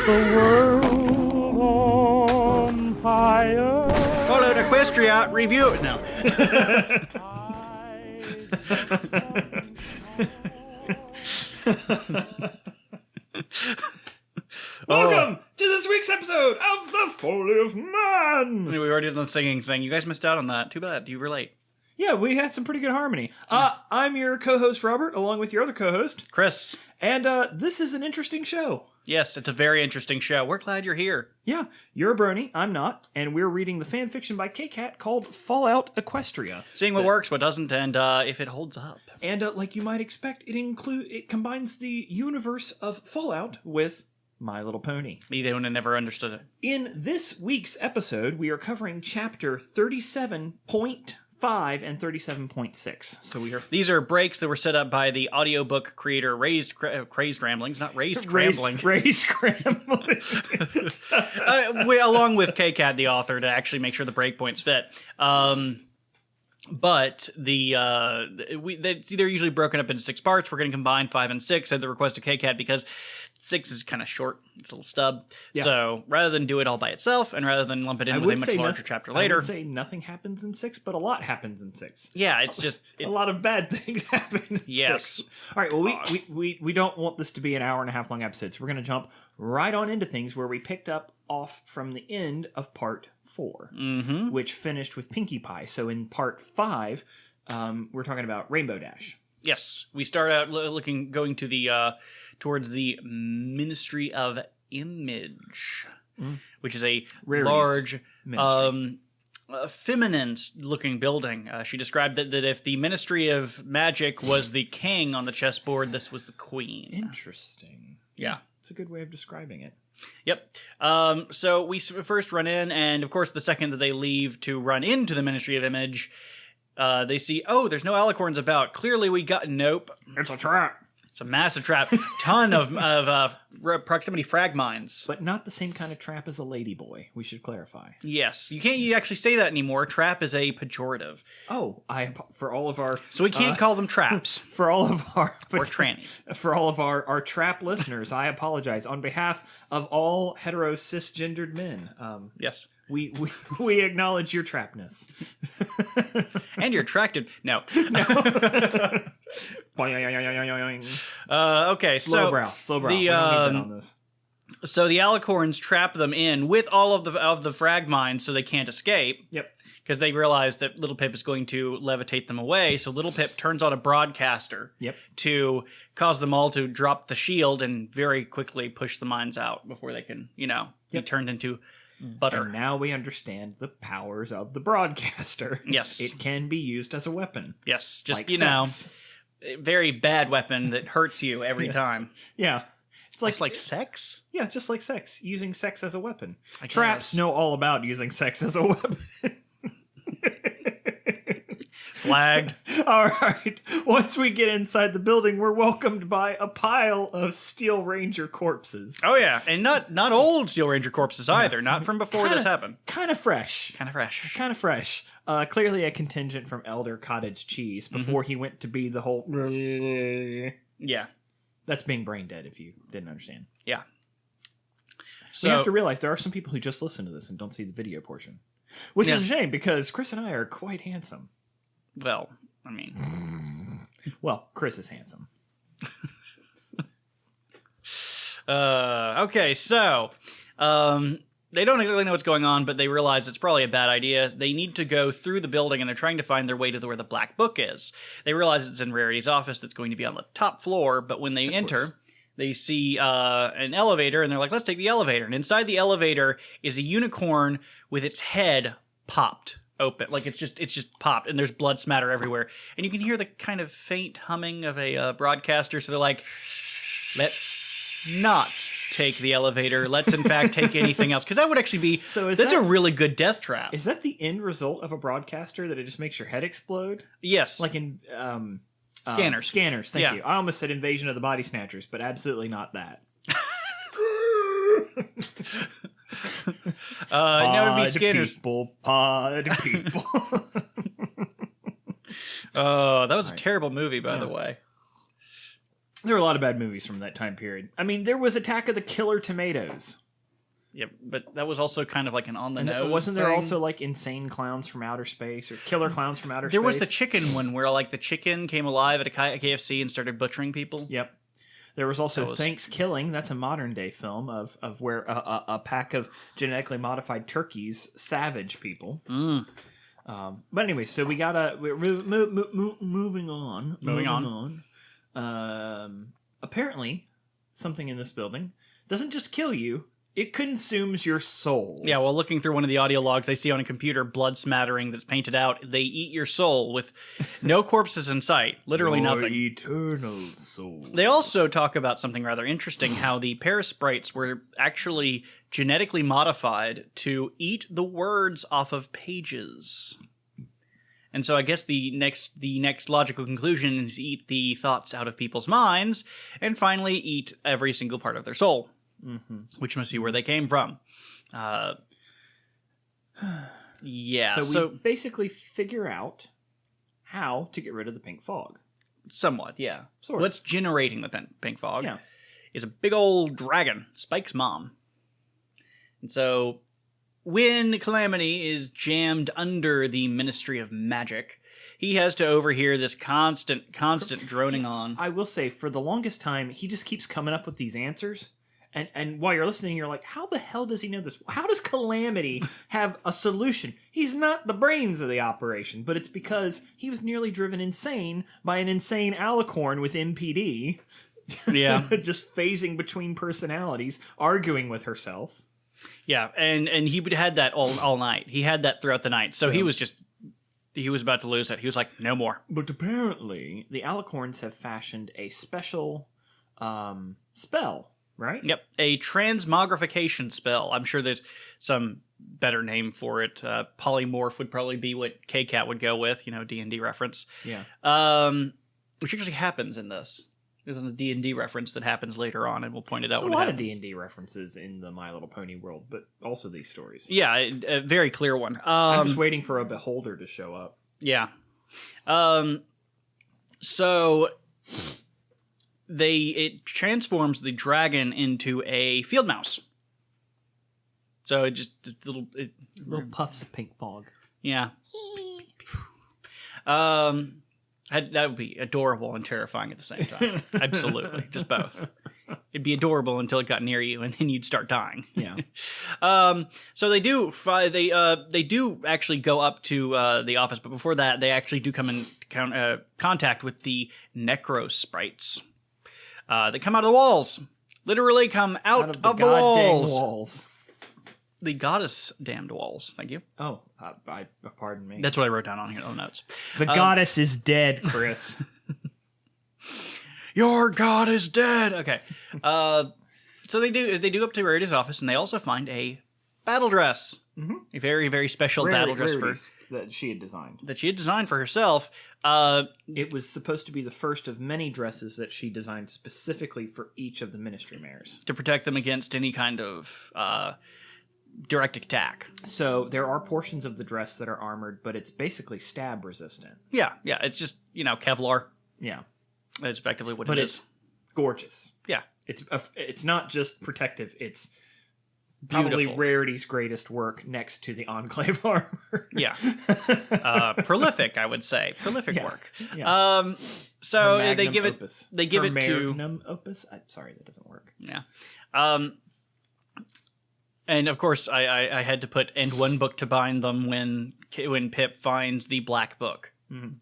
the world on fire. Follow Equestria, review it now. Welcome to this week's episode of the Foally of Man. We already did the singing thing. You guys missed out on that. Too bad. You were late. Yeah, we had some pretty good harmony. I'm your co-host, Robert, along with your other co-host, Chris. And this is an interesting show. Yes, it's a very interesting show. We're glad you're here. Yeah, you're a Brony, I'm not, and we're reading the fan fiction by kkat called Fallout Equestria. Seeing what works, what doesn't, and if it holds up. And like you might expect, it combines the universe of Fallout with My Little Pony. They would have never understood it. In this week's episode, we are covering chapter 37.5 and 37.6. So we are These are breaks that were set up by the audiobook creator Crazed Ramblings, not Raised Rambling. Raised Rambling. Along with kkat, the author, to actually make sure the breakpoints fit. But they're usually broken up into 6 parts. We're going to combine 5 and 6 at the request of kkat because 6 is kind of short. It's a little stub. Yeah. So rather than do it all by itself and rather than lump it in with a much larger chapter later. I would say nothing happens in 6, but a lot happens in 6. Yeah, it's just... a lot of bad things happen in 6. All right, well, we don't want this to be an hour and a half long episode, so we're going to jump right on into things where we picked up off from the end of part 4, which finished with Pinkie Pie. So in part 5, we're talking about Rainbow Dash. Yes, we start out going to the towards the Ministry of Image, which is a large, feminine-looking building. She described that if the Ministry of Magic was the king on the chessboard, this was the queen. Interesting. Yeah. It's a good way of describing it. Yep. So we first run in, and of course the second that they leave to run into the Ministry of Image, they see, oh, there's no alicorns about. Clearly we got... Nope. It's a trap. It's a massive trap. Ton of proximity frag mines. But not the same kind of trap as a ladyboy, we should clarify. Yes. You can't actually say that anymore. Trap is a pejorative. Oh, for all of our... So we can't call them traps. For all of our... Or trannies. For all of our trap listeners, I apologize. On behalf of all hetero cisgendered men. Yes. We acknowledge your trapness. And you're attracted. No. Okay, so... Slow brow. We don't need that on this. So the alicorns trap them in with all of the frag mines so they can't escape. Yep. Because they realize that Little Pip is going to levitate them away. So Little Pip turns on a broadcaster to cause them all to drop the shield and very quickly push the mines out before they can, be turned into... butter. And now we understand the powers of the broadcaster. Yes. It can be used as a weapon. Yes, just, like sex. A very bad weapon that hurts you every time. Yeah. It's like sex? Yeah, just like sex. Using sex as a weapon. I Traps know all about using sex as a weapon. Flagged. All right. Once we get inside the building, we're welcomed by a pile of Steel Ranger corpses. Oh yeah, and not old Steel Ranger corpses either. Not from before this happened. Kind of fresh. Kind of fresh. Clearly a contingent from Elder Cottage Cheese before he went to be the whole... Yeah. That's being brain dead if you didn't understand. Yeah. So you have to realize there are some people who just listen to this and don't see the video portion. Which is a shame because Chris and I are quite handsome. Well, I mean... Well, Chris is handsome. Okay, so... they don't exactly know what's going on, but they realize it's probably a bad idea. They need to go through the building, and they're trying to find their way to where the Black Book is. They realize it's in Rarity's office that's going to be on the top floor, but when they enter... They see an elevator, and they're like, let's take the elevator. And inside the elevator is a unicorn with its head popped open. Like, it's just popped, and there's blood smatter everywhere. And you can hear the kind of faint humming of a broadcaster. So they're like, let's not take the elevator. Let's, in fact, take anything else. Because that would actually be... that's a really good death trap. Is that the end result of a broadcaster, that it just makes your head explode? Yes. Like in... Scanners. Scanners, thank you. I almost said Invasion of the Body Snatchers, but absolutely not that. No, it'd be Scanners. Pod people. Oh, that was a terrible movie, by the way. There are a lot of bad movies from that time period. I mean, there was Attack of the Killer Tomatoes. Yeah, but that was also kind of like an on-the-nose Wasn't there thing. also like Insane Clowns from Outer Space or Killer Clowns from Outer Space? There was the chicken one where like the chicken came alive at a KFC and started butchering people. Yep. There was also Thanksgiving. That's a modern-day film of where a pack of genetically modified turkeys savage people. Mm. But anyway, so we're moving on. Moving on. Apparently, something in this building doesn't just kill you, it consumes your soul. Yeah, well, looking through one of the audio logs, they see on a computer blood smattering that's painted out. They eat your soul with no corpses in sight. Literally Your nothing. eternal soul. They also talk about something rather interesting, how the Paris sprites were actually genetically modified to eat the words off of pages. And so I guess the next logical conclusion is eat the thoughts out of people's minds, and finally eat every single part of their soul. Mm-hmm. Which must be where they came from. Yeah. So we basically figure out how to get rid of the pink fog. Somewhat, yeah. Sort of. What's generating the pink fog Yeah. is a big old dragon, Spike's mom. And so when Calamity is jammed under the Ministry of Magic, he has to overhear this constant droning on. I will say, for the longest time, he just keeps coming up with these answers. And while you're listening, you're like, how the hell does he know this? How does Calamity have a solution? He's not the brains of the operation, but it's because he was nearly driven insane by an insane alicorn with MPD. Yeah. Just phasing between personalities, arguing with herself. Yeah, and he had that all night. He had that throughout the night. So he was about to lose it. He was like, no more. But apparently, the alicorns have fashioned a special spell. Right? Yep, a transmogrification spell. I'm sure there's some better name for it. Polymorph would probably be what kkat would go with, D&D reference. Yeah. Which actually happens in this. There's a D&D reference that happens later on, and we'll point it out There's when a lot it of happens. D&D references in the My Little Pony world, but also these stories. Yeah, a very clear one. I'm just waiting for a beholder to show up. Yeah. So it transforms the dragon into a field mouse. So it just little puffs of pink fog. Yeah. That would be adorable and terrifying at the same time. Absolutely, just both. It'd be adorable until it got near you, and then you'd start dying. Yeah. So they do. They do actually go up to the office, but before that, they actually do come in contact with the necro sprites. They come out of the walls. Literally come out of the walls. The goddess damned walls. Thank you. Oh, pardon me. That's what I wrote down on here on the notes. The goddess is dead, Chris. Your god is dead. Okay. So they do up to Rarity's office, and they also find a battle dress. Mm-hmm. A very, very special battle dress that she had designed. That she had designed for herself. It was supposed to be the first of many dresses that she designed specifically for each of the Ministry Mares. To protect them against any kind of direct attack. So there are portions of the dress that are armored, but it's basically stab resistant. Yeah. It's just, Kevlar. Yeah. That's effectively what it is. But it's gorgeous. Yeah. It's not just protective, it's probably beautiful. Rarity's greatest work next to the Enclave armor. Yeah. Prolific, I would say. Prolific work. Yeah. So Her they give it opus. they give Her it to magnum opus. Sorry, that doesn't work. Yeah. And of course I had to put "and one book to bind them" when Pip finds the black book. Mm-hmm.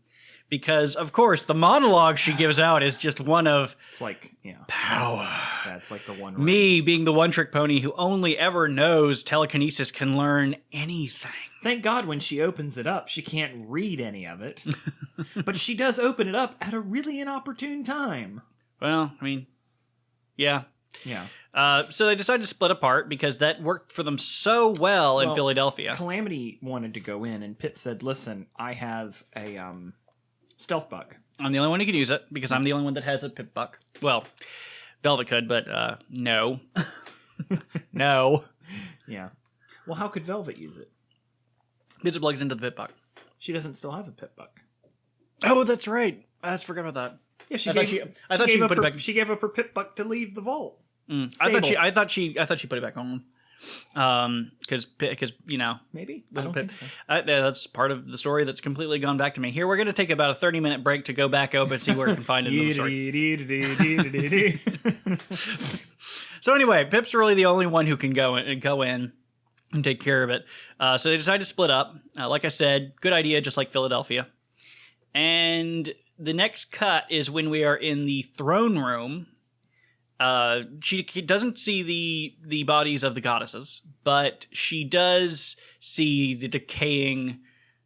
Because, of course, the monologue she gives out is just one of... It's like, power. Yeah, it's like the one... Me, being the one-trick pony who only ever knows telekinesis, can learn anything. Thank God when she opens it up, she can't read any of it. But she does open it up at a really inopportune time. Well, yeah. Yeah. So they decided to split apart because that worked for them so well in Philadelphia. Calamity wanted to go in, and Pip said, listen, I have a... stealth buck. I'm the only one who can use it because I'm the only one that has a pip buck. Well, Velvet could, but no. No. Yeah. Well, how could Velvet use it? Because it plugs into the pip buck. She doesn't still have a pip buck. Oh, that's right. I just forgot about that. Yeah, I thought she put it back. She gave up her pit buck to leave the vault. I thought she put it back on. Because Maybe I don't think so. That's part of the story that's completely gone back to me. Here, we're going to take about a 30-minute break to go back over and see where we can find it in the story. So anyway, Pip's really the only one who can go in and take care of it. So they decide to split up. Like I said, good idea, just like Philadelphia. And the next cut is when we are in the throne room. She doesn't see the bodies of the goddesses, but she does see the decaying,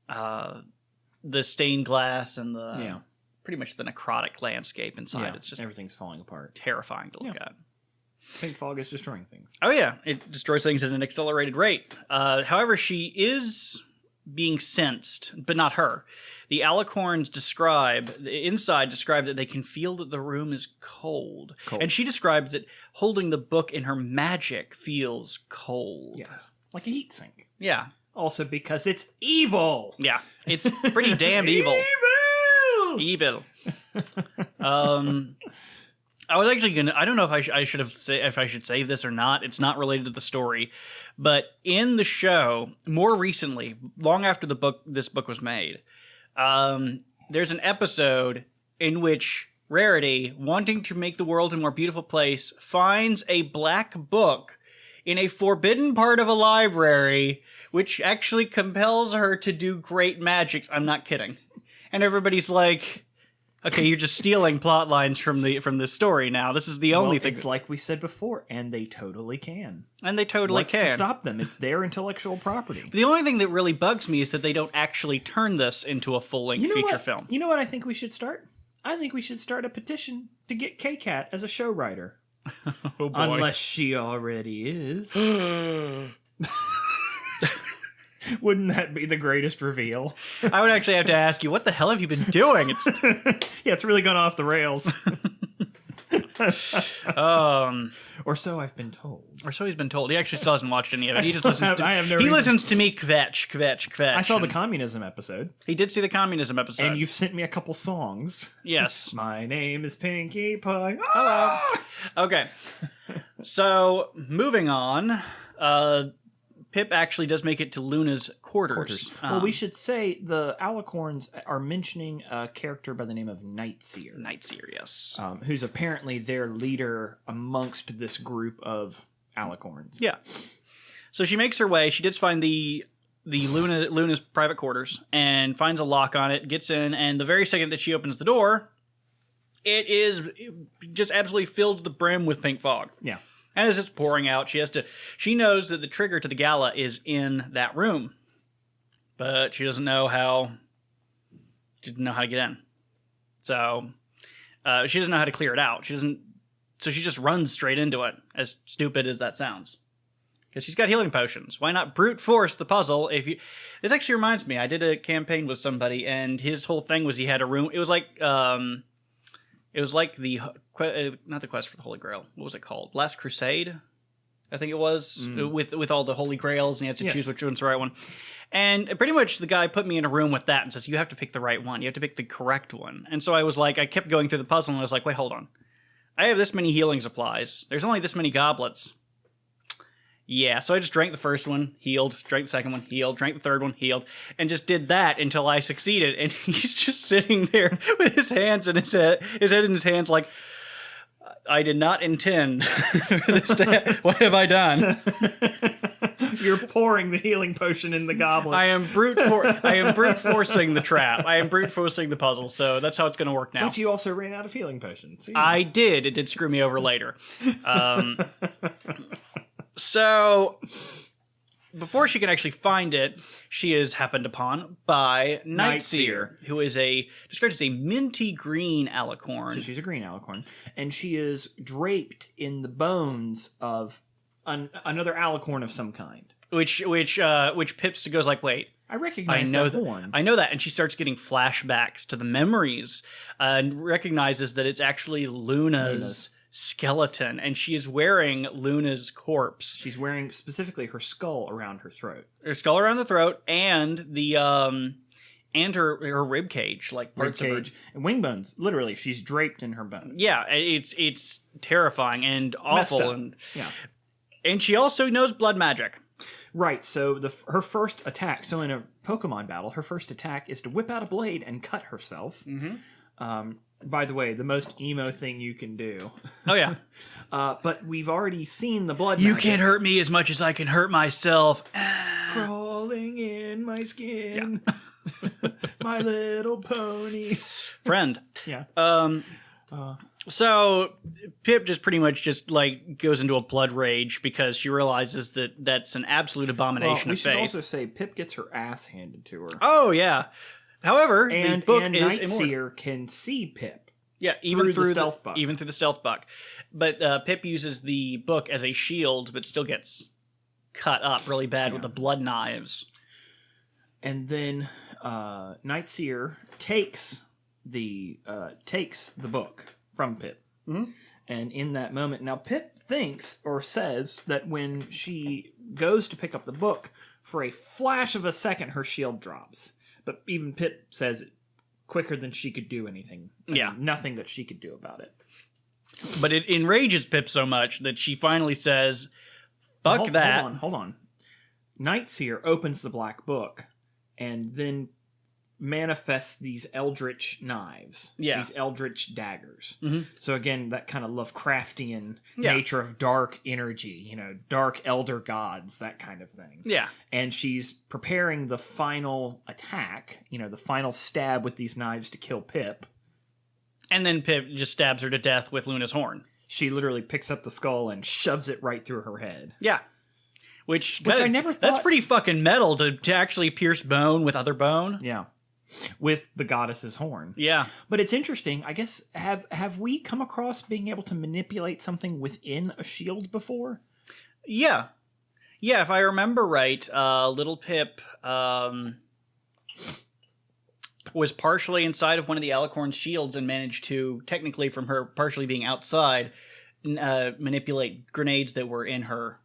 the stained glass and the pretty much the necrotic landscape inside. Yeah, it's just everything's falling apart. Terrifying to look at. Pink fog is destroying things. Oh yeah, it destroys things at an accelerated rate. However, she is being sensed, but not her. The alicorns describe that they can feel that the room is cold. And she describes that holding the book in her magic feels cold. Yes, like a heat sink. Yeah. Also because it's evil. Yeah, it's pretty damned evil. Evil. I was actually gonna. I don't know if I should save this or not. It's not related to the story, but in the show, more recently, long after this book was made, there's an episode in which Rarity, wanting to make the world a more beautiful place, finds a black book in a forbidden part of a library, which actually compels her to do great magics. I'm not kidding, and everybody's like, okay, you're just stealing plot lines from this story now. This is the only thing. It's like we said before, and they totally can. And they totally What's can. to stop them? It's their intellectual property. The only thing that really bugs me is that they don't actually turn this into a full-length feature film. You know what I think we should start? I think we should start a petition to get kkat as a show writer. Oh boy. Unless she already is. Wouldn't that be the greatest reveal? I would actually have to ask you, what the hell have you been doing? It's really gone off the rails. Or so I've been told. Or so he's been told. He actually still hasn't watched any of it. He just listens to he listens to me kvetch, kvetch, kvetch. I saw the communism episode. He did see the communism episode. And you've sent me a couple songs. Yes. My name is Pinkie Pie. Hello. Okay. So, moving on. Pip actually does make it to Luna's quarters. Well, we should say the alicorns are mentioning a character by the name of Nightseer. Nightseer, yes. Who's apparently their leader amongst this group of alicorns. Yeah. So she makes her way. She did find the Luna's private quarters and finds a lock on it, gets in, and the very second that she opens the door, it is just absolutely filled to the brim with pink fog. Yeah. And as it's pouring out, she knows that the trigger to the gala is in that room. But she doesn't know how to get in. So she doesn't know how to clear it out. So she just runs straight into it, as stupid as that sounds. Because she's got healing potions. Why not brute force the puzzle? This actually reminds me, I did a campaign with somebody, and his whole thing was he had a room. It was like the not the Quest for the Holy Grail. What was it called? Last Crusade, I think it was, with all the Holy Grails, and you had to choose which one's the right one. And pretty much the guy put me in a room with that and says, you have to pick the right one. You have to pick the correct one. And so I was like, I kept going through the puzzle, and I was like, wait, hold on. I have this many healing supplies. There's only this many goblets. Yeah, so I just drank the first one, healed, drank the second one, healed, drank the third one, healed, and just did that until I succeeded. And he's just sitting there with his hands in his head in his hands like, I did not intend for this to what have I done? You're pouring the healing potion in the goblet. I am brute forcing the trap. I am brute forcing the puzzle, so that's how it's going to work now. But you also ran out of healing potions. I did. It did screw me over later. So, before she can actually find it, she is happened upon by Nightseer, who is described as a minty green alicorn. So she's a green alicorn, and she is draped in the bones of another alicorn of some kind. Which Pips goes like, wait. I recognize that horn. I know that, and she starts getting flashbacks to the memories, and recognizes that it's actually Luna's skeleton, and she is wearing Luna's corpse. She's wearing specifically her skull around her throat. Her skull around the throat, and and her rib cage, like parts of her. And wing bones. Literally, she's draped in her bones. Yeah, it's terrifying and awful. And yeah. And she also knows blood magic. Right, so her first attack, so in a Pokemon battle, her first attack is to whip out a blade and cut herself. By the way, the most emo thing you can do. Oh, yeah. But we've already seen the blood You magic. can't hurt me as much as I can hurt myself. Crawling in my skin. Yeah. My little pony. Friend. Yeah. So Pip just pretty much just like goes into a blood rage because she realizes that that's an absolute abomination of faith. We should also say Pip gets her ass handed to her. Oh yeah. However, the book is Nightseer can see Pip. Yeah, even through the stealth buck. Even through the stealth buck. But Pip uses the book as a shield, but still gets cut up really bad with the blood knives. And then Nightseer takes the book from Pip. Mm-hmm. And in that moment, now Pip thinks or says that when she goes to pick up the book, for a flash of a second, her shield drops. But even Pip says it quicker than she could do anything. Yeah. Nothing that she could do about it. But it enrages Pip so much that she finally says, fuck that. Hold on. Nightseer opens the black book and then manifests these eldritch knives. Yeah. These eldritch daggers. Mm-hmm. So again, that kind of Lovecraftian nature of dark energy, dark elder gods, that kind of thing. Yeah. And she's preparing the final attack, the final stab with these knives to kill Pip. And then Pip just stabs her to death with Luna's horn. She literally picks up the skull and shoves it right through her head. Yeah. Which I never thought... That's pretty fucking metal to actually pierce bone with other bone. Yeah. With the goddess's horn. Yeah. But it's interesting. I guess, have we come across being able to manipulate something within a shield before? Yeah. Yeah, if I remember right, little Pip was partially inside of one of the Alicorn's shields and managed to, technically from her partially being outside, manipulate grenades that were in her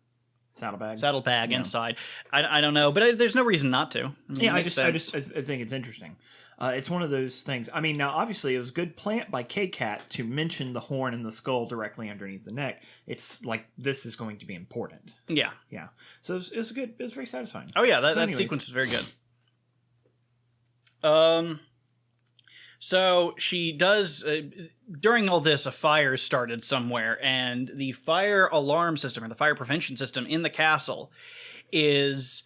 saddlebag inside. I don't know, but there's no reason not to. I think it's interesting. It's one of those things. I mean, now obviously it was a good plant by kkat to mention the horn and the skull directly underneath the neck. It's like this is going to be important. Yeah, yeah. So it was good. It was very satisfying. Oh yeah, that sequence was very good. So she does, during all this, a fire started somewhere, and the fire alarm system, or the fire prevention system in the castle is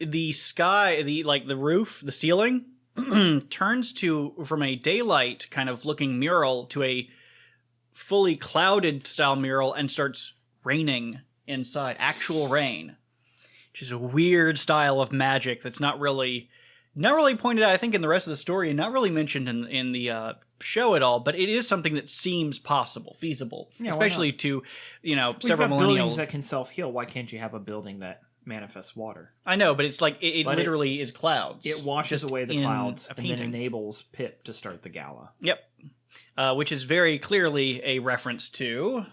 the sky, the roof, the ceiling, turns from a daylight kind of looking mural to a fully clouded style mural and starts raining inside, actual rain, which is a weird style of magic that's not really pointed out, I think, in the rest of the story, and not really mentioned in the show at all. But it is something that seems possible, feasible, especially to several millennials. Buildings that can self-heal. Why can't you have a building that manifests water? I know, but it's like it literally is clouds. It washes away the clouds and then enables Pip to start the gala. Yep, which is very clearly a reference to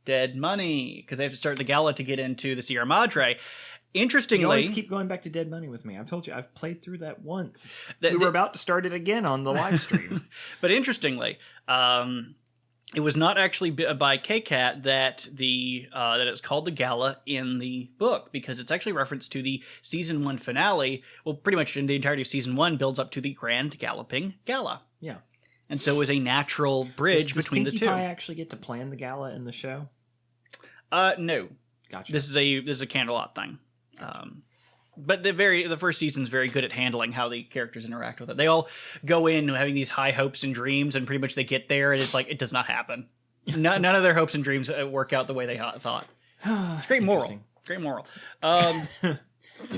Dead Money, because they have to start the gala to get into the Sierra Madre. Interestingly, you always keep going back to Dead Money with me. I've told you, I've played through that once. We were about to start it again on the live stream. But interestingly, it was not actually by kkat that that it's called the gala in the book, because it's actually referenced to the season 1 finale. Well, pretty much in the entirety of season 1 builds up to the Grand Galloping Gala. Yeah. And so it was a natural bridge between the two. Does Pinkie Pie actually get to plan the gala in the show? No. Gotcha. This is a Canterlot thing. But the first season's very good at handling how the characters interact with it. They all go in having these high hopes and dreams, and pretty much they get there, and it's like it does not happen. None of their hopes and dreams work out the way they thought. It's great moral. Great moral.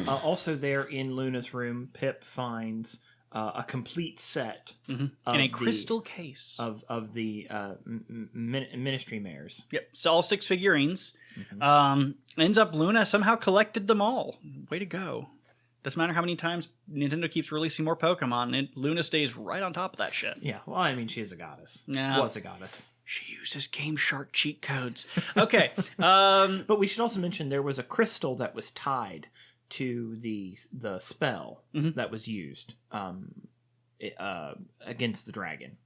Also, there in Luna's room, Pip finds a complete set in a crystal case of the ministry mares. Yep, so all 6 figurines. Ends up Luna somehow collected them all. Way to go. Doesn't matter how many times Nintendo keeps releasing more Pokemon, Luna stays right on top of that shit. Yeah, well, I mean, she is a goddess. Yeah. Was a goddess. She uses Game Shark cheat codes. Okay. But we should also mention there was a crystal that was tied to the spell that was used against the dragon,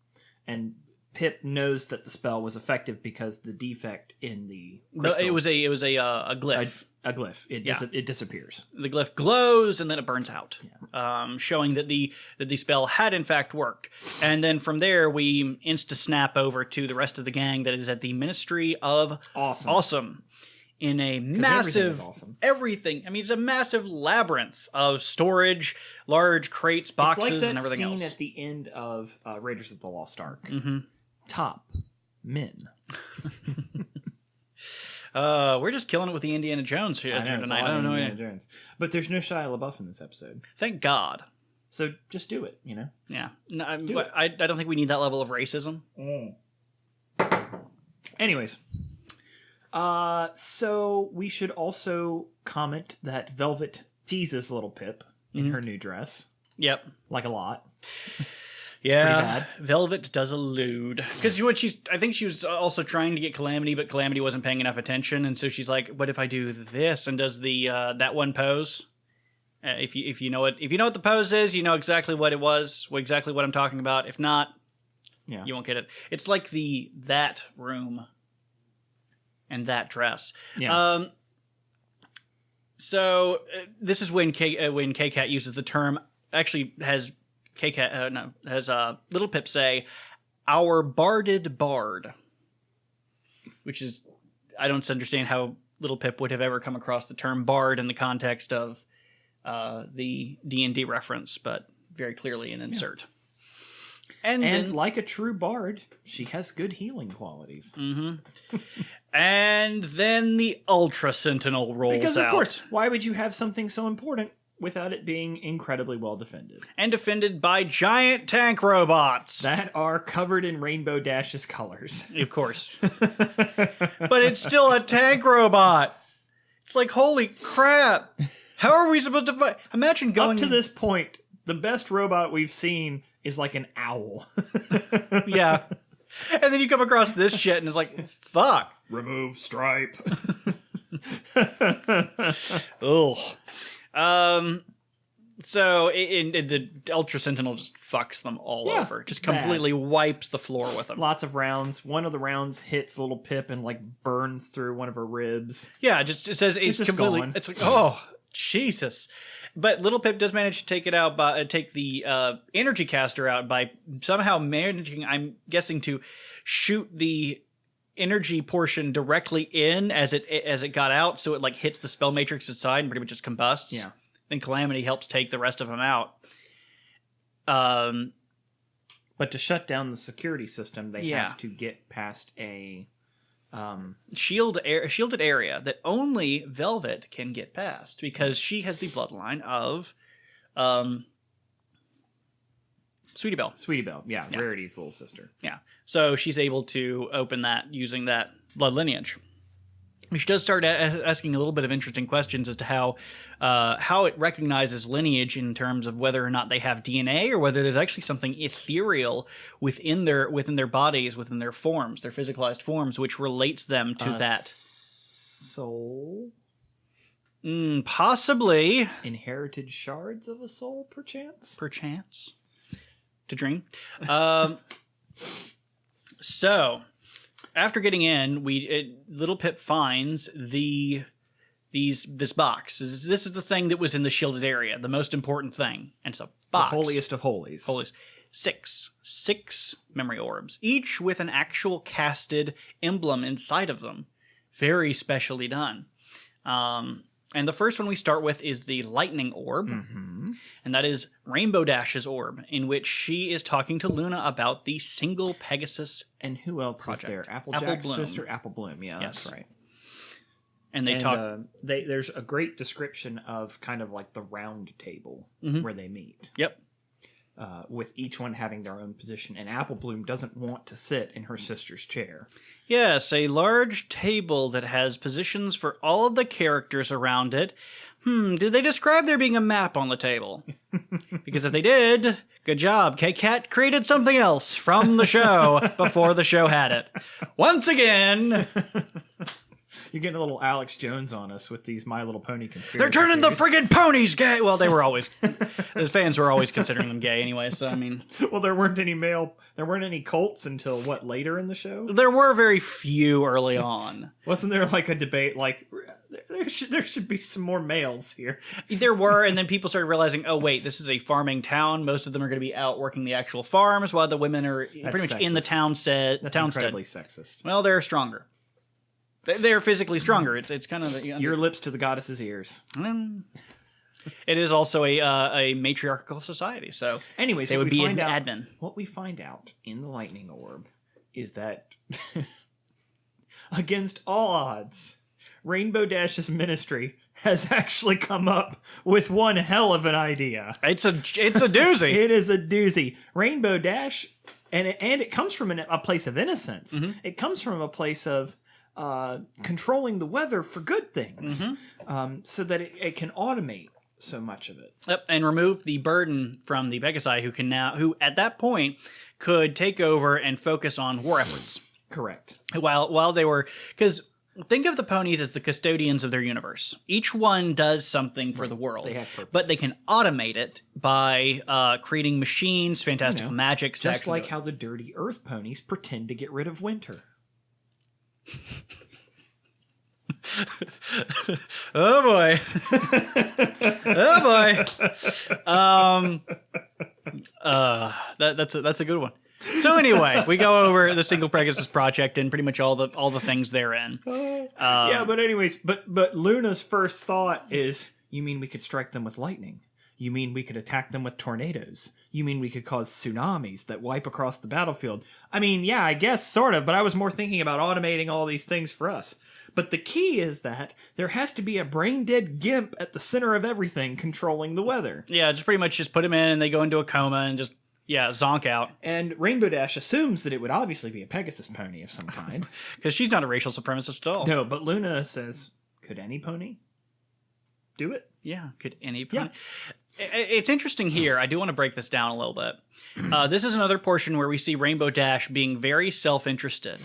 and Pip knows that the spell was effective because the defect in the crystal, it was a glyph. A glyph. It disappears. The glyph glows and then it burns out, showing that the spell had in fact worked. And then from there we insta-snap over to the rest of the gang that is at the Ministry of Awesome. In a massive everything. I mean, it's a massive labyrinth of storage, large crates, boxes, and everything else. It's like that scene at the end of Raiders of the Lost Ark. Mm-hmm. Top men. We're just killing it with the Indiana Jones here tonight. I don't know. Indiana Jones. But there's no Shia LaBeouf in this episode. Thank God. So just do it, you know? Yeah. No, I don't think we need that level of racism. Anyways. So we should also comment that Velvet teases little Pip in her new dress. Yep. Like a lot. Yeah, Velvet does allude. Because I think she was also trying to get Calamity, but Calamity wasn't paying enough attention, and so she's like, what if I do this? And does the that one pose. If you know what the pose is, you know exactly what it was, exactly what I'm talking about. If not, you won't get it. It's like that room and that dress. Yeah. So this is when kkat uses the term, actually has Little Pip say, "Our barded bard," which is, I don't understand how Little Pip would have ever come across the term bard in the context of the D&D reference, but very clearly an insert. And then, like a true bard, she has good healing qualities. Mm-hmm. And then the Ultra Sentinel rolls out. Because, of course, why would you have something so important without it being incredibly well defended? And defended by giant tank robots. That are covered in Rainbow Dash's colors. Of course. But it's still a tank robot. It's like, holy crap. How are we supposed to fight? Imagine going... Up to this point, the best robot we've seen is like an owl. Yeah. And then you come across this shit and it's like, fuck. Remove stripe. Ugh. So the Ultra Sentinel just fucks them all over. Just completely wipes the floor with them. Lots of rounds. One of the rounds hits Little Pip and like burns through one of her ribs. Yeah, it says it's completely gone. It's like, oh, Jesus. But Little Pip does manage to take the energy caster out by somehow managing, I'm guessing, to shoot the energy portion directly in as it got out, so it like hits the spell matrix inside and pretty much just combusts. Yeah. Then Calamity helps take the rest of them out. But to shut down the security system, they have to get past a shielded area that only Velvet can get past because she has the bloodline of Sweetie Belle. Sweetie Belle, yeah, Rarity's little sister. Yeah, so she's able to open that using that blood lineage. She does start asking a little bit of interesting questions as to how it recognizes lineage in terms of whether or not they have DNA or whether there's actually something ethereal within their bodies, within their forms, their physicalized forms, which relates them to that soul. Possibly Inherited shards of a soul, perchance. To dream. So. After getting in, Little Pip finds this box. This is the thing that was in the shielded area, the most important thing. And it's a box. The holiest of holies. Six memory orbs, each with an actual casted emblem inside of them. Very specially done. And the first one we start with is the lightning orb. Mm-hmm. And that is Rainbow Dash's orb, in which she is talking to Luna about the single Pegasus And who else project. Is there? Applejack's sister, Apple Bloom. Yeah, yes. That's right. And they talk... there's a great description of kind of like the round table where they meet. Yep. With each one having their own position. And Apple Bloom doesn't want to sit in her sister's chair. Yes, a large table that has positions for all of the characters around it. Did they describe there being a map on the table? Because if they did, good job. kkat created something else from the show before the show had it. Once again... You're getting a little Alex Jones on us with these My Little Pony conspiracy. They're turning the theories. friggin' ponies gay. Well, they were always the fans were always considering them gay anyway. So I mean, Well, there weren't any cults until what, later in the show? there were very few early on. Wasn't there like a debate like there should be some more males here? There were, and then people started realizing, oh wait, this is a farming town. Most of them are going to be out working the actual farms, while the women are pretty much in the That's incredibly townstead. sexist. Well, they're stronger. They're physically stronger. It's kind of the, Your lips to the goddess's ears. It is also a matriarchal society, so Anyways, they what would we be find an out- admin. What we find out in the lightning orb is that against all odds, Rainbow Dash's ministry has actually come up with one hell of an idea. It's a doozy. It is a doozy. Rainbow Dash, and it comes from a place of innocence. Mm-hmm. It comes from a place of controlling the weather for good things, Mm-hmm. so that it can automate so much of it. Yep, and remove the burden from the Pegasi, who at that point could take over and focus on war efforts. Correct. While they were, because think of the ponies as the custodians of their universe. Each one does something for the world, They have purpose. but they can automate it by creating machines, fantastical magics, to Just actually like do it. how the dirty Earth ponies pretend to get rid of winter. Oh boy. Oh boy. That's a good one. So anyway, we go over the Single Pegasus project and pretty much all the things therein. Yeah, but anyways, but Luna's first thought is, you mean we could strike them with lightning? You mean we could attack them with tornadoes? You mean we could cause tsunamis that wipe across the battlefield? I mean, yeah, I guess sort of, but I was more thinking about automating all these things for us. But the key is that there has to be a brain-dead gimp at the center of everything controlling the weather. Yeah, just pretty much just put them in and they go into a coma and just zonk out. And Rainbow Dash assumes that it would obviously be a Pegasus pony of some kind. Because she's not a racial supremacist at all. No, but Luna says, could any pony do it? Yeah, could any pony? It's interesting here. I do want to break this down a little bit. This is another portion where we see Rainbow Dash being very self-interested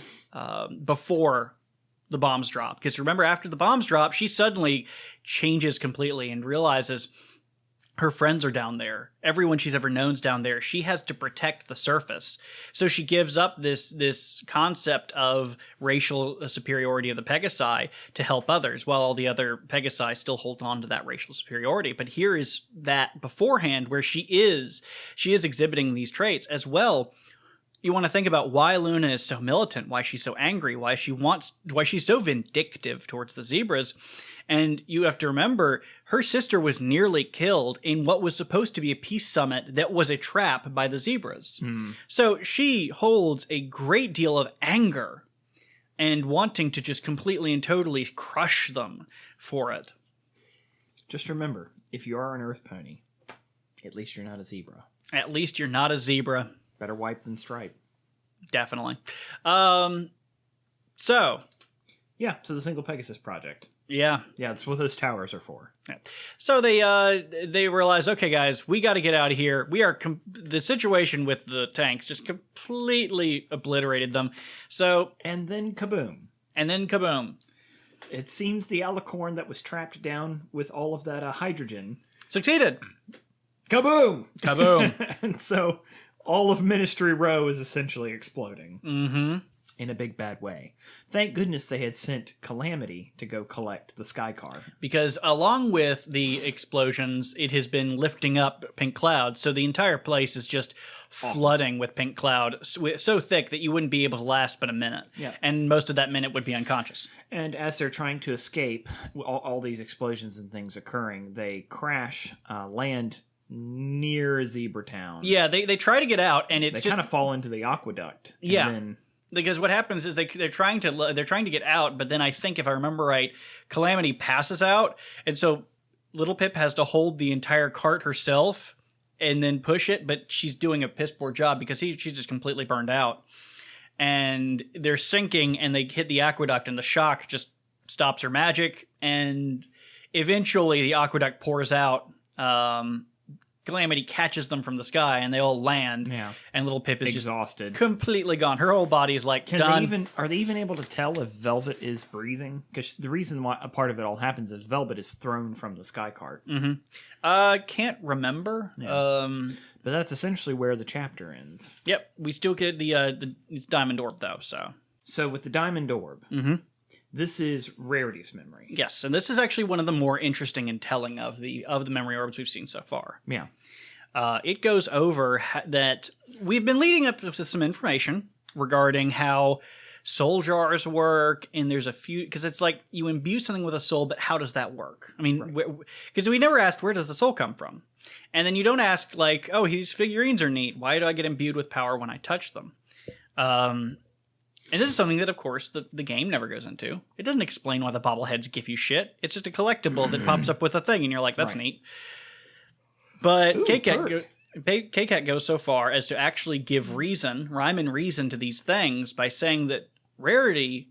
before the bombs drop. Because remember, after the bombs drop, she suddenly changes completely and realizes her friends are down there. Everyone she's ever known's down there. She has to protect the surface. So she gives up this concept of racial superiority of the Pegasi to help others, while all the other Pegasi still hold on to that racial superiority. But here is that beforehand where she is exhibiting these traits as well. You want to think about why Luna is so militant, why she's so angry, why she's so vindictive towards the zebras. And you have to remember, her sister was nearly killed in what was supposed to be a peace summit that was a trap by the zebras. So she holds a great deal of anger and wanting to just completely and totally crush them for it. Just remember, if you are an Earth pony, at least you're not a zebra. At least you're not a zebra. Better wipe than stripe. Definitely. So the Single Pegasus project. Yeah. Yeah, that's what those towers are for. Yeah. So they realize, okay, guys, we got to get out of here. We are the situation with the tanks just completely obliterated them. So And then kaboom. It seems the alicorn that was trapped down with all of that hydrogen succeeded. Kaboom! Kaboom! And so all of Ministry Row is essentially exploding. Mm-hmm. In a big bad way. Thank goodness they had sent Calamity to go collect the Sky Car. Because along with the explosions, it has been lifting up pink cloud, so the entire place is just flooding with pink cloud, so thick that you wouldn't be able to last but a minute. Yeah. And most of that minute would be unconscious. And as they're trying to escape, all these explosions and things occurring, they crash, land near Zebra Town. Yeah, they try to get out, and it's They kind of fall into the aqueduct. And Yeah. then because what happens is they're trying to get out, but then I think if I remember right, Calamity passes out, and so Little Pip has to hold the entire cart herself and then push it, but she's doing a piss poor job because she's just completely burned out. And they're sinking, and they hit the aqueduct, and the shock just stops her magic, and eventually the aqueduct pours out Calamity catches them from the sky, and they all land. Yeah. And little Pip is Exhausted. just completely gone. Her whole body is like done. Are they even able to tell if Velvet is breathing? Because the reason why a part of it all happens is Velvet is thrown from the sky cart. Can't remember. Yeah. But that's essentially where the chapter ends. Yep. We still get the Diamond Orb though. So with the Diamond Orb, this is Rarity's memory. Yes, and this is actually one of the more interesting and telling of the memory orbs we've seen so far. Yeah. It goes over that we've been leading up to some information regarding how soul jars work, and there's a few, because it's like you imbue something with a soul, but how does that work? I mean, because we never asked, where does the soul come from? And then you don't ask, like, oh, these figurines are neat. Why do I get imbued with power when I touch them? And this is something that, of course, the game never goes into. It doesn't explain why the bobbleheads give you shit. It's just a collectible that pops up with a thing, and you're like, that's neat. But kkat goes so far as to actually give rhyme and reason to these things by saying that Rarity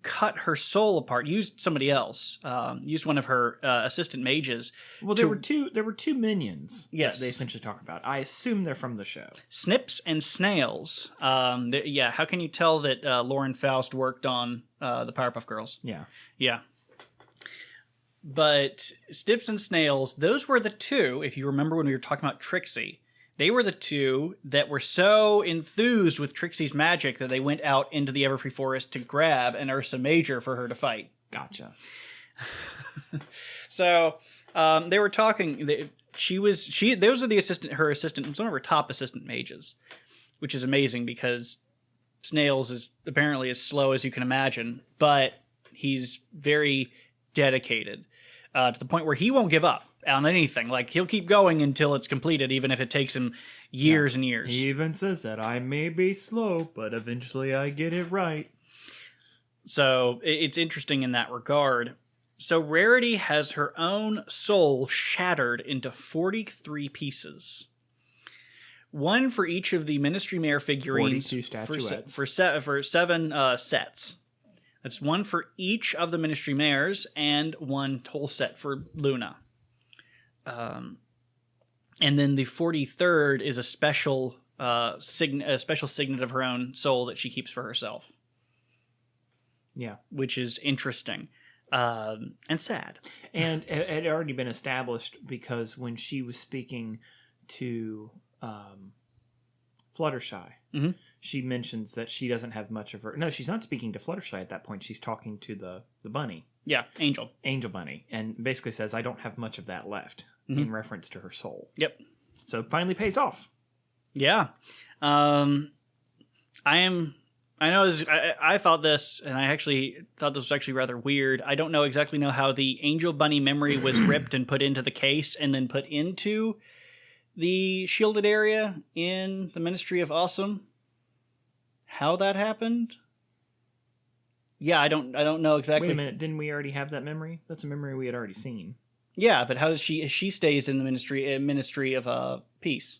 cut her soul apart, used somebody else, used one of her assistant mages. Well, there were two minions. Yes, that they essentially talk about. I assume they're from the show. Snips and Snails. How can you tell that Lauren Faust worked on the Powerpuff Girls? Yeah. But Snips and Snails, those were the two. If you remember when we were talking about Trixie, they were the two that were so enthused with Trixie's magic that they went out into the Everfree Forest to grab an Ursa Major for her to fight. Gotcha. So they were talking. Those are her assistant, one of her top assistant mages, which is amazing because Snails is apparently as slow as you can imagine, but he's very dedicated to the point where he won't give up on anything. Like, he'll keep going until it's completed, even if it takes him years and years. He even says that I may be slow, but eventually I get it right. So it's interesting in that regard. So Rarity has her own soul shattered into 43 pieces. One for each of the Ministry Mare figurines. 42 statuettes. For 7 sets. That's one for each of the Ministry Mares and one whole set for Luna. And then the 43rd is a special signet of her own soul that she keeps for herself. Yeah. Which is interesting. And sad. And it had already been established because when she was speaking to Fluttershy, she mentions that she doesn't have much of her... No, she's not speaking to Fluttershy at that point. She's talking to the bunny. Yeah, Angel Bunny. And basically says, I don't have much of that left, in reference to her soul. Yep. So it finally pays off. Yeah. I thought this, and I actually thought this was actually rather weird. I don't exactly know how the Angel Bunny memory was ripped and put into the case and then put into the shielded area in the Ministry of Awesome. How that happened? Yeah, I don't know exactly. Wait a minute, didn't we already have that memory? That's a memory we had already seen. Yeah, but how does she stays in the Ministry of Peace?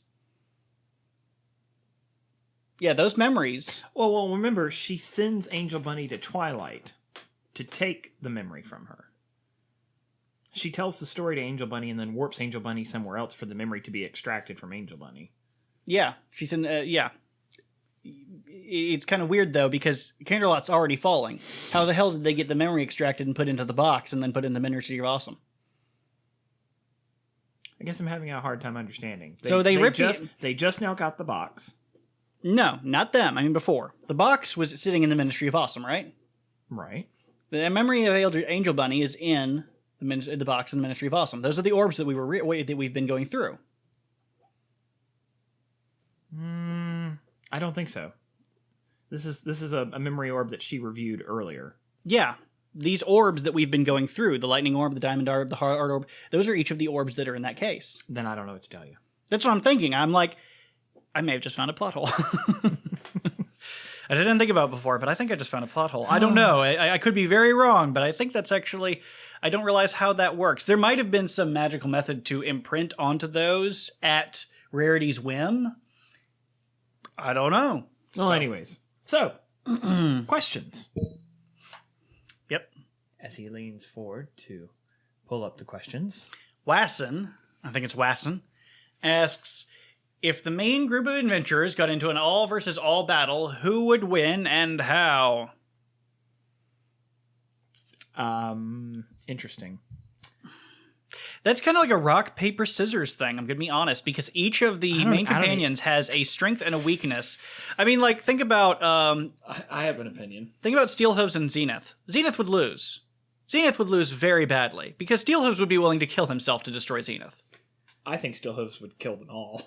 Yeah, those memories. Well, remember, she sends Angel Bunny to Twilight to take the memory from her. She tells the story to Angel Bunny and then warps Angel Bunny somewhere else for the memory to be extracted from Angel Bunny. Yeah, she's in. Yeah, it's kind of weird though because Canterlot's already falling. How the hell did they get the memory extracted and put into the box and then put in the Ministry of Awesome? I guess I'm having a hard time understanding. They just now got the box. No, not them. I mean, before. The box was sitting in the Ministry of Awesome, right? Right. The memory of Angel Bunny is in the box in the Ministry of Awesome. Those are the orbs that we've been going through. I don't think so. This is a memory orb that she reviewed earlier. Yeah. These orbs that we've been going through, the lightning orb, the diamond orb, the heart orb, those are each of the orbs that are in that case. Then I don't know what to tell you. That's what I'm thinking. I'm like, I may have just found a plot hole. I didn't think about it before, but I think I just found a plot hole. I don't know. I could be very wrong, but I think that's actually... I don't realize how that works. There might have been some magical method to imprint onto those at Rarity's whim. I don't know. Well, anyways. So, questions. Yep. As he leans forward to pull up the questions. Wasson, I think it's Wasson, asks, if the main group of adventurers got into an all versus all battle, who would win and how? Interesting. That's kind of like a rock, paper, scissors thing, I'm going to be honest, because each of the main companions has a strength and a weakness. I mean, like, think about... I have an opinion. Think about Steelhooves and Zenith. Zenith would lose. Zenith would lose very badly, because Steelhooves would be willing to kill himself to destroy Zenith. I think Steelhooves would kill them all.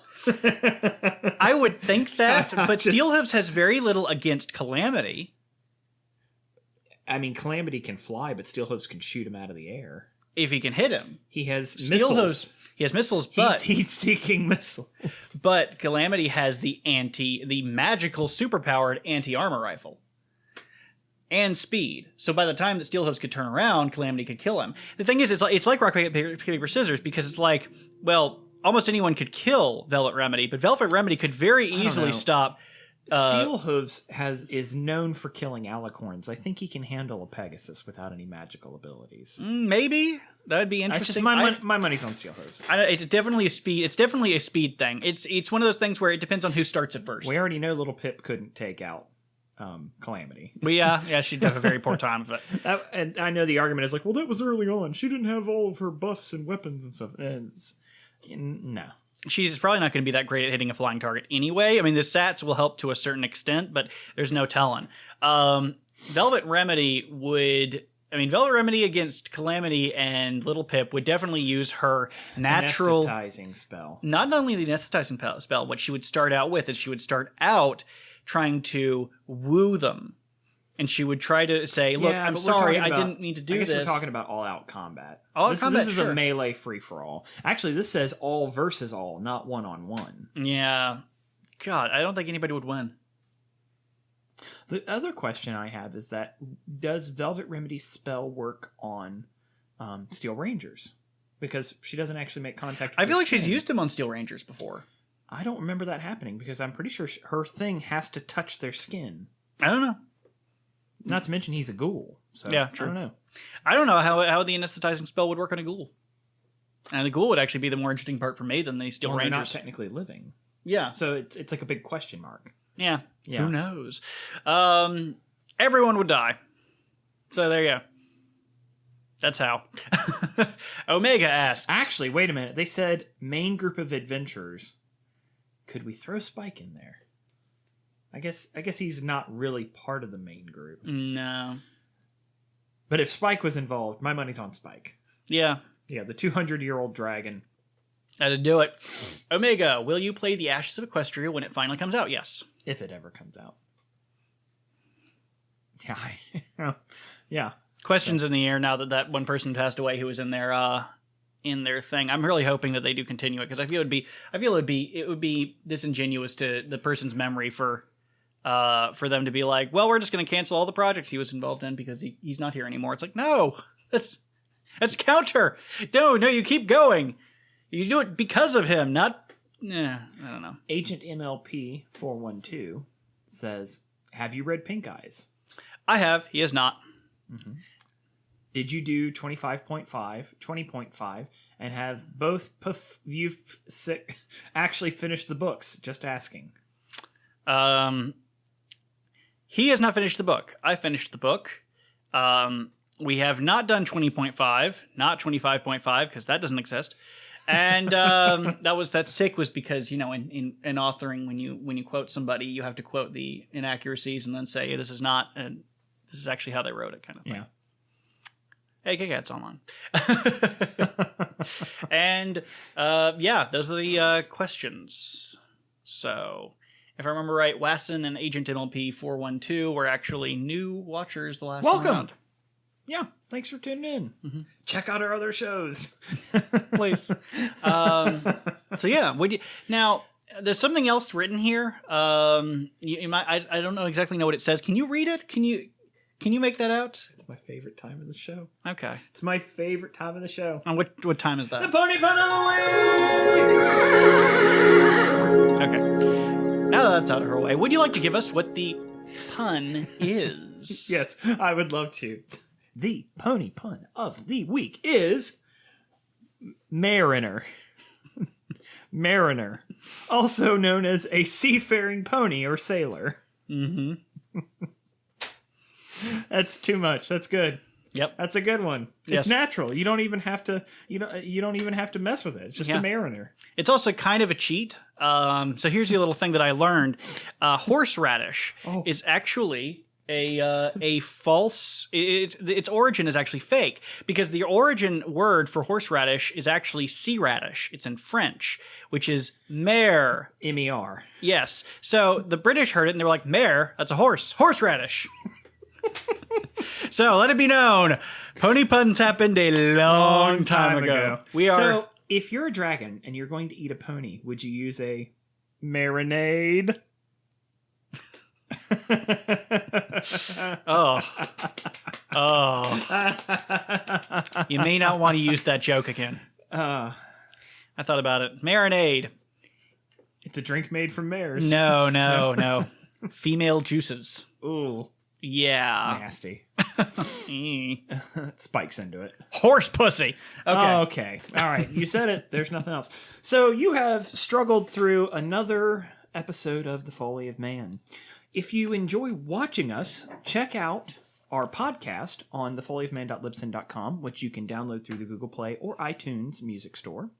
I would think that, but Steelhooves has very little against Calamity. I mean, Calamity can fly, but Steelhooves can shoot him out of the air. If he can hit him. He has missiles. He has missiles, but... Heat-seeking missiles. But Calamity has the magical, superpowered anti-armor rifle. And speed. So by the time that Steelhooves could turn around, Calamity could kill him. The thing is, it's like rock, paper, scissors, because it's like, well, almost anyone could kill Velvet Remedy, but Velvet Remedy could very easily stop... Steelhooves is known for killing alicorns. I think he can handle a Pegasus without any magical abilities. Maybe that'd be interesting. My money's on Steelhooves. It's definitely a speed. It's definitely a speed thing. It's one of those things where it depends on who starts it first. We already know Little Pip couldn't take out Calamity. But yeah, she'd have a very poor time of it. And I know the argument is like, well, that was early on. She didn't have all of her buffs and weapons and stuff. No. She's probably not going to be that great at hitting a flying target anyway. I mean, the stats will help to a certain extent, but there's no telling. Velvet Remedy against Calamity and Little Pip would definitely use her natural... Anesthetizing spell. Not only the anesthetizing spell, what she would start out with is she would start out trying to woo them. And she would try to say, look, I'm sorry, I didn't mean to do this. I guess we're talking about all-out combat. This is a melee free-for-all. Actually, this says all versus all, not one-on-one. Yeah. God, I don't think anybody would win. The other question I have is that, does Velvet Remedy's spell work on Steel Rangers? Because she doesn't actually make contact with I feel like skin. she's used him on Steel Rangers before. I don't remember that happening, because I'm pretty sure her thing has to touch their skin. I don't know. Not to mention he's a ghoul. So yeah, true. I don't know how the anesthetizing spell would work on a ghoul. And the ghoul would actually be the more interesting part for me than the Steel Rangers. They're not technically living. Yeah. So it's like a big question mark. Yeah. Who knows? Everyone would die. So there you go. That's how. Omega asks. Actually, wait a minute. They said main group of adventurers. Could we throw Spike in there? I guess he's not really part of the main group. No. But if Spike was involved, my money's on Spike. Yeah. Yeah, the 200-year-old dragon. That'd do it. Omega, will you play The Ashes of Equestria when it finally comes out? Yes. If it ever comes out. Yeah. Yeah. Questions in the air now that one person passed away who was in their thing. I'm really hoping that they do continue it, because I feel it would be disingenuous to the person's memory for them to be like, well, we're just going to cancel all the projects he was involved in because he's not here anymore. It's like, no, that's counter. No, you keep going. You do it because of him, not. I don't know. Agent MLP 412 says, "Have you read Pink Eyes?" I have. He has not. Mm-hmm. Did you do 25.5, 20.5, and have both you actually finished the books? Just asking. He has not finished the book. I finished the book. We have not done 20.5, not 25.5, because that doesn't exist. And that's sick was because, in authoring, when you quote somebody, you have to quote the inaccuracies and then say, this is actually how they wrote it, kind of thing. Yeah. Hey, KKat's online. And, those are the questions. So, if I remember right, Wasson and Agent MLP 412 were actually new watchers the last time around. Yeah, thanks for tuning in. Mm-hmm. Check out our other shows. Please. So, yeah. Now, there's something else written here. You might, I don't know exactly know what it says. Can you read it? Can you make that out? It's my favorite time of the show. Okay. It's my favorite time of the show. And what time is that? The Pony Pun of the Week! Okay. Now that that's out of her way, would you like to give us what the pun is? Yes, I would love to. The Pony Pun of the Week is Mariner. Mariner, also known as a seafaring pony or sailor. Mm-hmm. That's too much. That's good. Yep. That's a good one. Yes. It's natural. You don't even have to. You don't even have to mess with it. It's just a mariner. It's also kind of a cheat. So here's the little thing that I learned: horseradish is actually a false. Its origin is actually fake because the origin word for horseradish is actually sea radish. It's in French, which is mer. MER. Yes. So the British heard it and they were like, "Mer, that's a horse. Horseradish." So let it be known, pony puns happened a long time ago. So if you're a dragon and you're going to eat a pony, would you use a marinade? Oh. You may not want to use that joke again. I thought about it. Marinade. It's a drink made from mares. No. Female juices. Ooh. Yeah. Nasty. Spikes into it. Horse pussy. Okay. Okay. All right. You said it. There's nothing else. So you have struggled through another episode of The Foally of Man. If you enjoy watching us, check out our podcast on thefollyofman.libsyn.com, which you can download through the Google Play or iTunes music store.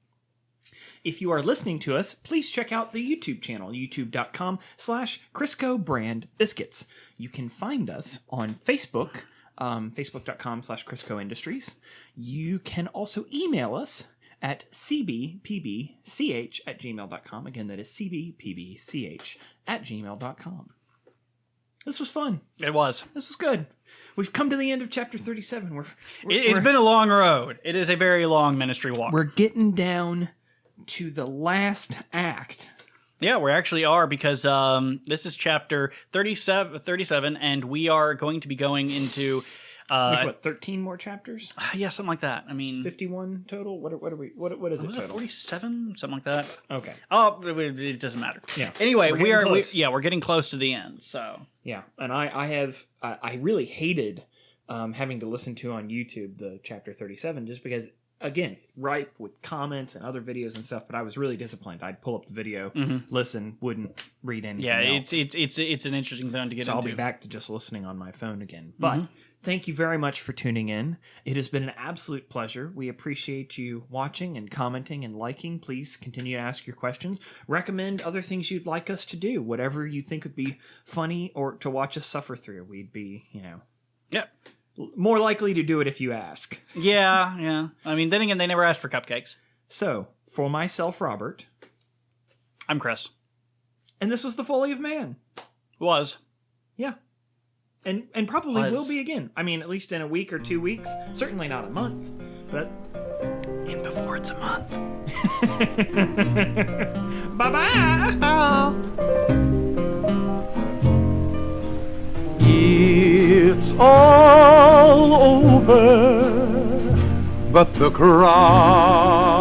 If you are listening to us, please check out the YouTube channel, youtube.com/Chrisco Brand Biscuits. You can find us on Facebook, facebook.com/Chrisco Industries. You can also email us at cbpbch@gmail.com. Again, that is cbpbch@gmail.com. This was fun. It was. This was good. We've come to the end of chapter 37. It's been a long road. It is a very long ministry walk. We're getting down to the last act. Yeah, we actually are because this is chapter 37, and we are going to be going into... There's 13 more chapters? Yeah, something like that. I mean... 51 total? What is it total? 47? Something like that. Okay. Oh, it doesn't matter. Yeah. Anyway, we're getting close to the end, so... Yeah, and I really hated having to listen to on YouTube the chapter 37 just because, again, ripe with comments and other videos and stuff, but I was really disciplined. I'd pull up the video, listen, wouldn't read anything else. It's an interesting thing to get into. I'll be back to just listening on my phone again. But thank you very much for tuning in. It has been an absolute pleasure. We appreciate you watching and commenting and liking. Please continue to ask your questions. Recommend other things you'd like us to do. Whatever you think would be funny or to watch us suffer through. We'd be, more likely to do it if you ask. Yeah. I mean, then again, they never asked for cupcakes. So, for myself, Robert. I'm Chris. And this was The Foally of Man. Was. Yeah. And probably will be again. I mean, at least in a week or 2 weeks. Certainly not a month. But... in before it's a month. Bye-bye! Oh. It's all over, but the crowd